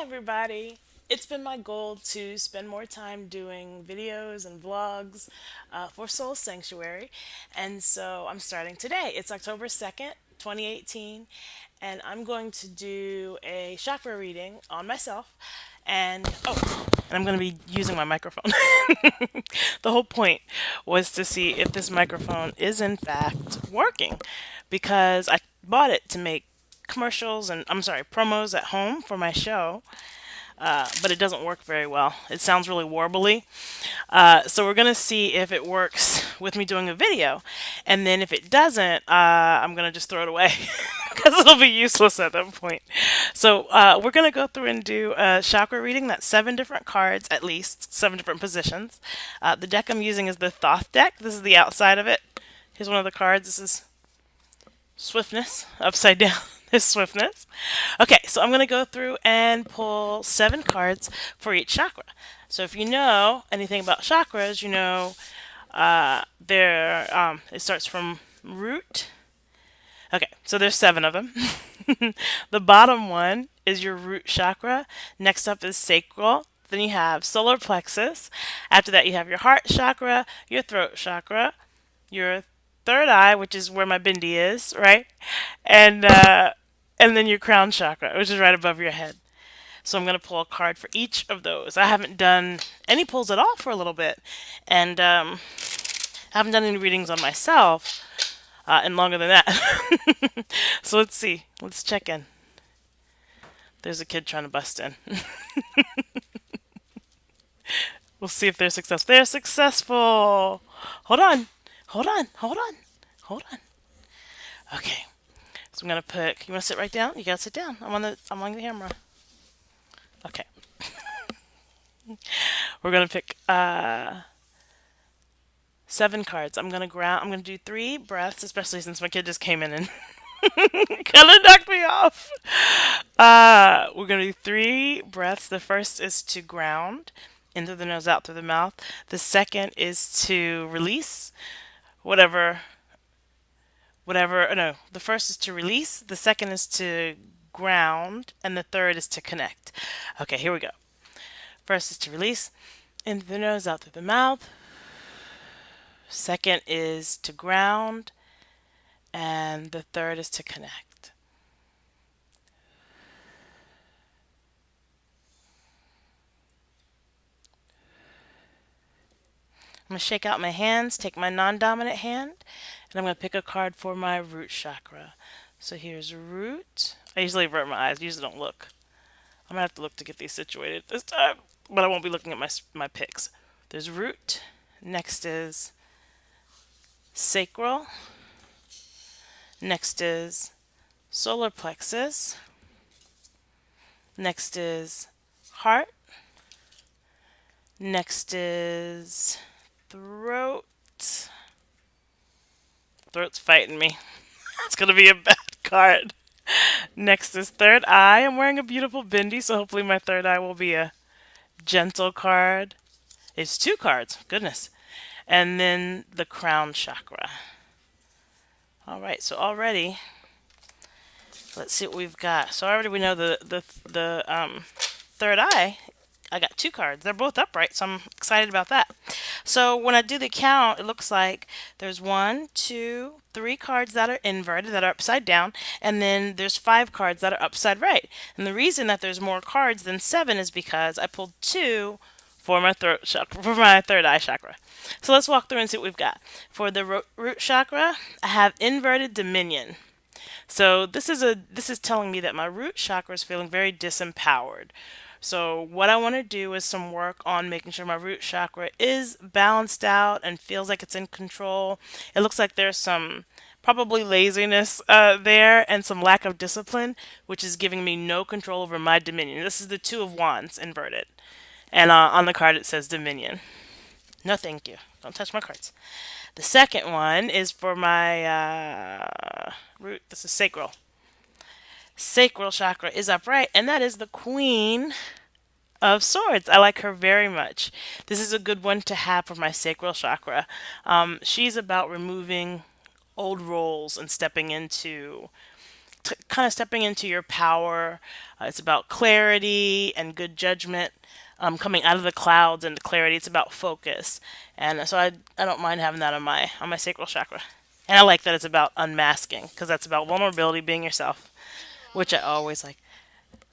everybody. It's been my goal to spend more time doing videos and vlogs for Soul Sanctuary, and so I'm starting today. It's October 2nd, 2018, and I'm going to do a chakra reading on myself. And I'm going to be using my microphone. The whole point was to see if this microphone is in fact working because I bought it to make commercials and promos at home for my show, but it doesn't work very well. It sounds really warbly. So we're gonna see if it works with me doing a video, and then if it doesn't, I'm gonna just throw it away because it'll be useless at that point. So we're gonna go through and do a chakra reading. That's 7 different cards, at least 7 different positions. The deck I'm using is the Thoth deck. This is the outside of it. Here's one of the cards. This is swiftness upside down. Is swiftness. Okay, so I'm going to go through and pull 7 cards for each chakra. So if you know anything about chakras, you know it starts from root. Okay, so there's 7 of them. The bottom one is your root chakra. Next up is sacral. Then you have solar plexus. After that, you have your heart chakra, your throat chakra, your third eye, which is where my bindi is, right? And then your crown chakra, which is right above your head. So I'm going to pull a card for each of those. I haven't done any pulls at all for a little bit, and I haven't done any readings on myself in longer than that. So let's see. Let's check in. There's a kid trying to bust in. We'll see if they're successful. They're successful. Hold on. Hold on. Hold on. Hold on. Okay. So I'm gonna put. You want to sit right down? You gotta sit down. I'm on the camera. Okay. We're gonna pick 7 cards. I'm gonna do 3 breaths, especially since my kid just came in and kind of knocked me off. We're gonna do 3 breaths. The first is to ground, in through the nose, out through the mouth. The second is to release whatever. No, the first is to release, the second is to ground, and the third is to connect. Okay, here we go. First is to release, in through the nose, out through the mouth. Second is to ground, and the third is to connect. I'm going to shake out my hands, take my non-dominant hand, and I'm going to pick a card for my root chakra. So here's root. I usually avert my eyes. I usually don't look. I'm going to have to look to get these situated this time, but I won't be looking at my picks. There's root. Next is sacral. Next is solar plexus. Next is heart. Next is throat. Throat's fighting me. It's going to be a bad card. Next is third eye. I'm wearing a beautiful bindi, so hopefully my third eye will be a gentle card. It's 2 cards. Goodness. And then the crown chakra. All right, so already, let's see what we've got. So already we know the third eye. I got 2 cards. They're both upright, so I'm excited about that. So when I do the count, it looks like there's 1, 2, 3 cards that are inverted, that are upside down, and then there's 5 cards that are upside right. And the reason that there's more cards than 7 is because I pulled 2 for my throat chakra, for my third eye chakra. So let's walk through and see what we've got. For the root chakra, I have inverted dominion. So this is telling me that my root chakra is feeling very disempowered. So what I want to do is some work on making sure my root chakra is balanced out and feels like it's in control. It looks like there's some probably laziness there and some lack of discipline, which is giving me no control over my dominion. This is the 2 of Wands inverted. And on the card it says dominion. No thank you. Don't touch my cards. The second one is for my root. This is sacral. Sacral chakra is upright, and that is the Queen of Swords. I like her very much. This is a good one to have for my sacral chakra. She's about removing old roles and stepping into kind of stepping into your power. It's about clarity and good judgment, coming out of the clouds and the clarity. It's about focus, and so I don't mind having that on my sacral chakra. And I like that it's about unmasking because that's about vulnerability, being yourself, which I always like.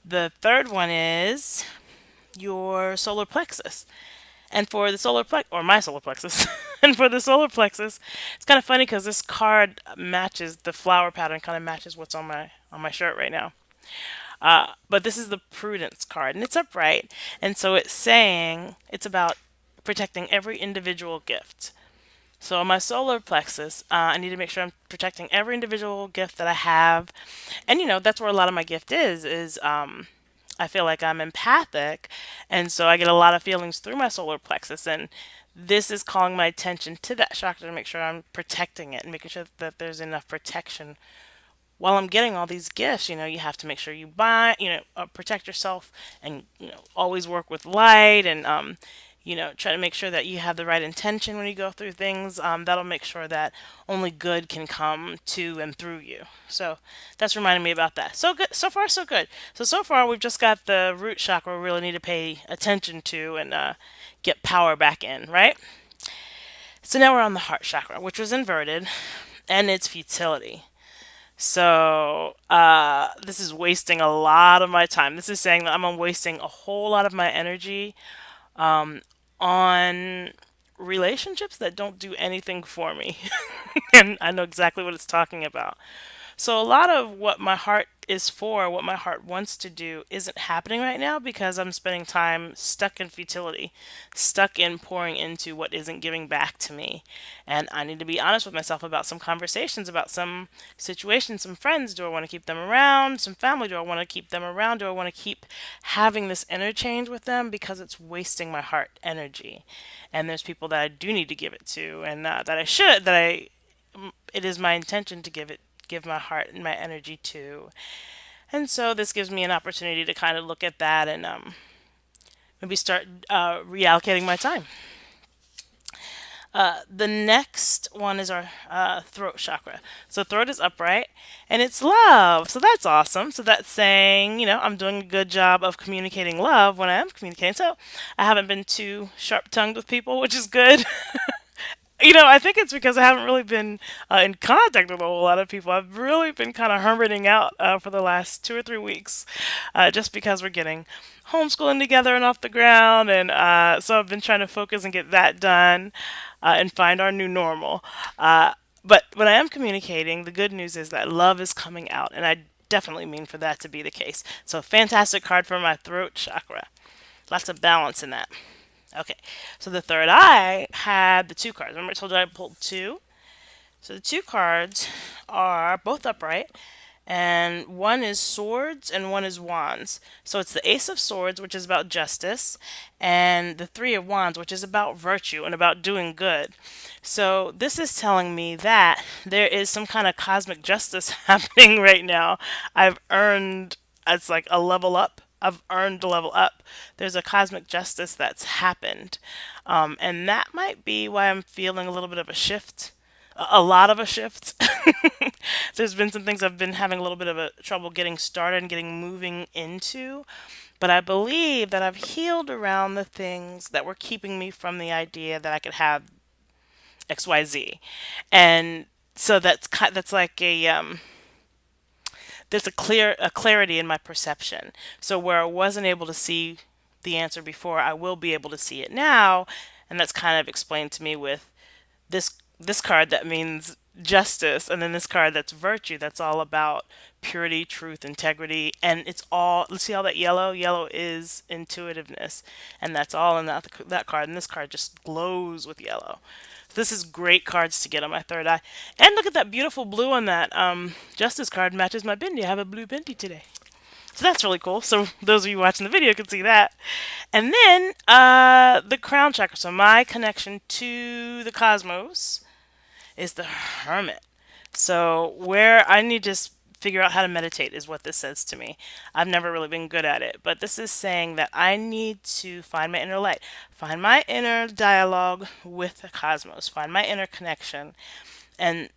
The third one is your solar plexus. And for the solar plex, or my solar plexus, and for the solar plexus, it's kind of funny because this card matches the flower pattern, kind of matches what's on my shirt right now. But this is the prudence card, and it's upright, and so it's saying it's about protecting every individual gift. So on my solar plexus, I need to make sure I'm protecting every individual gift that I have, and that's where a lot of my gift is. I feel like I'm empathic, and so I get a lot of feelings through my solar plexus, and this is calling my attention to that chakra to make sure I'm protecting it and making sure that there's enough protection while I'm getting all these gifts. You have to make sure you buy, protect yourself, and always work with light, and try to make sure that you have the right intention when you go through things. That'll make sure that only good can come to and through you. So that's reminding me about that. So good, so far so good. So far we've just got the root chakra we really need to pay attention to and get power back in, right? So now we're on the heart chakra, which was inverted, and it's futility. So this is wasting a lot of my time. This is saying that I'm wasting a whole lot of my energy on relationships that don't do anything for me. And I know exactly what it's talking about. So a lot of what my heart is for, what my heart wants to do, isn't happening right now because I'm spending time stuck in futility, stuck in pouring into what isn't giving back to me. And I need to be honest with myself about some conversations, about some situations, some friends. Do I want to keep them around? Some family. Do I want to keep them around? Do I want to keep having this interchange with them because it's wasting my heart energy? And there's people that I do need to give it to, and it is my intention to give my heart and my energy to. And so this gives me an opportunity to kind of look at that and maybe start reallocating my time. The next one is our throat chakra. So throat is upright and it's love. So that's awesome. So that's saying, I'm doing a good job of communicating love when I am communicating. So I haven't been too sharp tongued with people, which is good. I think it's because I haven't really been in contact with a whole lot of people. I've really been kind of hermiting out for the last 2 or 3 weeks, just because we're getting homeschooling together and off the ground, and so I've been trying to focus and get that done and find our new normal. But when I am communicating, the good news is that love is coming out, and I definitely mean for that to be the case. So, fantastic card for my throat chakra. Lots of balance in that. Okay, so the third eye had the two cards. Remember I told you I pulled two? So the two cards are both upright, and one is swords and one is wands. So it's the ace of swords, which is about justice, and the three of wands, which is about virtue and about doing good. So this is telling me that there is some kind of cosmic justice happening right now. I've earned, it's like a level up. I've earned a level up. There's a cosmic justice that's happened. And that might be why I'm feeling a little bit of a shift, a lot of a shift. There's been some things I've been having a little bit of a trouble getting started and getting moving into. But I believe that I've healed around the things that were keeping me from the idea that I could have XYZ. And so that's like there's a clarity in my perception. So where I wasn't able to see the answer before, I will be able to see it now, and that's kind of explained to me with this card that means justice, and then this card that's virtue, that's all about purity, truth, integrity, and it's all. Let's see all that yellow. Yellow is intuitiveness, and that's all in that card. And this card just glows with yellow. This is great cards to get on my third eye. And look at that beautiful blue on that Justice card matches my bindi. I have a blue bindi today. So that's really cool. So those of you watching the video can see that. And then the crown chakra. So my connection to the cosmos is the hermit. So where I need to just figure out how to meditate is what this says to me. I've never really been good at it, but this is saying that I need to find my inner light, find my inner dialogue with the cosmos, find my inner connection, and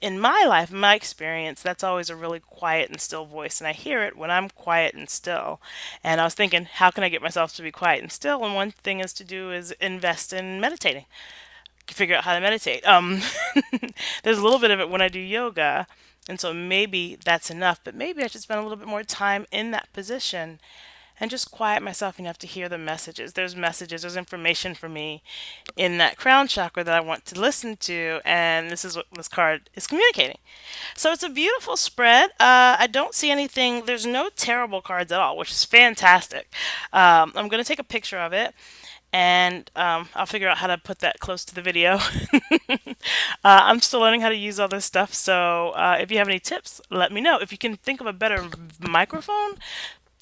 in my life, in my experience, that's always a really quiet and still voice, and I hear it when I'm quiet and still. And I was thinking, how can I get myself to be quiet and still? And one thing is to do is invest in meditating, figure out how to meditate. There's a little bit of it when I do yoga, and so maybe that's enough, but maybe I should spend a little bit more time in that position and just quiet myself enough to hear the messages. There's messages, there's information for me in that crown chakra that I want to listen to, and this is what this card is communicating. So it's a beautiful spread. I don't see anything, there's no terrible cards at all, which is fantastic. I'm going to take a picture of it. And I'll figure out how to put that close to the video. I'm still learning how to use all this stuff, so if you have any tips, let me know. If you can think of a better microphone,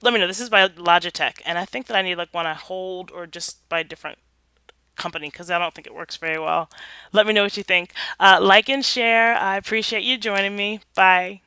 let me know. This is by Logitech, and I think that I need like one I hold or just by a different company because I don't think it works very well. Let me know what you think. Like and share. I appreciate you joining me. Bye.